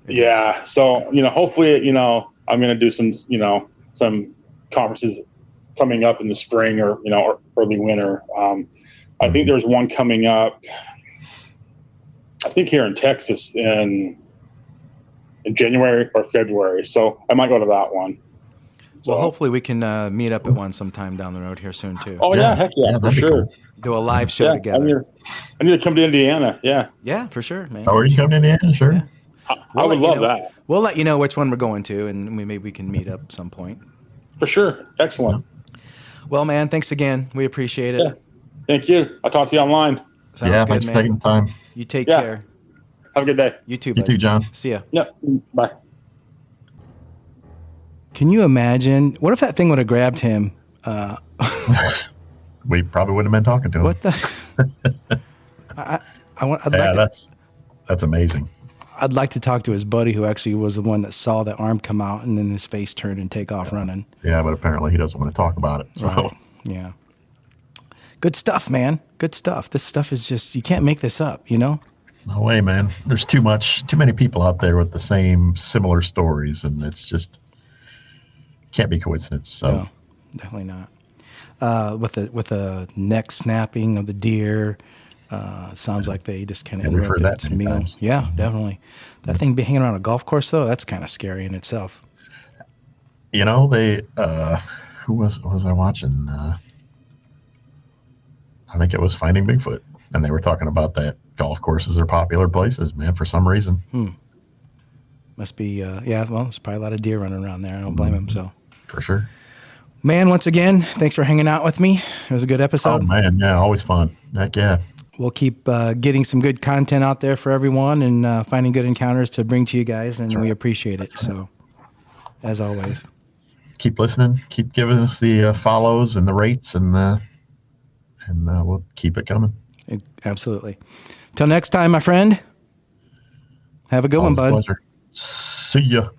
Yeah. So hopefully, I'm going to do some conferences coming up in the spring or early winter. I think there's one coming up, I think here in Texas in January or February. So I might go to that one. So well, hopefully we can meet up at one sometime down the road here soon too. Oh yeah, heck yeah, for sure. Cool. Do a live show together. I need to come to Indiana. Yeah. Yeah, for sure, man. Oh, are you coming to Indiana? Sure. Yeah. I would love that. We'll let you know which one we're going to, and maybe we can meet up some point. For sure. Excellent. Well, man, thanks again. We appreciate it. Yeah. Thank you. I'll talk to you online. Sounds good, thanks for taking the time. You take care. Have a good day. You too, buddy. You too, John. See ya. Yep. Bye. Can you imagine? What if that thing would have grabbed him? We probably wouldn't have been talking to him. What the? That's amazing. I'd like to talk to his buddy who actually was the one that saw the arm come out and then his face turn and take off running. Yeah, but apparently he doesn't want to talk about it. So. Right. Yeah. Good stuff, man. Good stuff. This stuff is just, you can't make this up, No way, man. There's too many people out there with the same similar stories, and it's just can't be coincidence. So no, definitely not. With the neck snapping of the deer, sounds like they just kind of interrupted its meal. Times. Yeah, definitely. That thing be hanging around a golf course though, that's kind of scary in itself. They who was I watching? I think it was Finding Bigfoot, and they were talking about that golf courses are popular places, man, for some reason. Must be, well, there's probably a lot of deer running around there. I don't blame them, so. For sure. Man, once again, thanks for hanging out with me. It was a good episode. Oh, man, yeah, always fun. Heck yeah. We'll keep getting some good content out there for everyone and finding good encounters to bring to you guys, and we appreciate it. So, as always. Keep listening. Keep giving us the follows and the rates, and we'll keep it coming. Absolutely. Till next time, my friend. Have a good one, bud. Pleasure. See ya.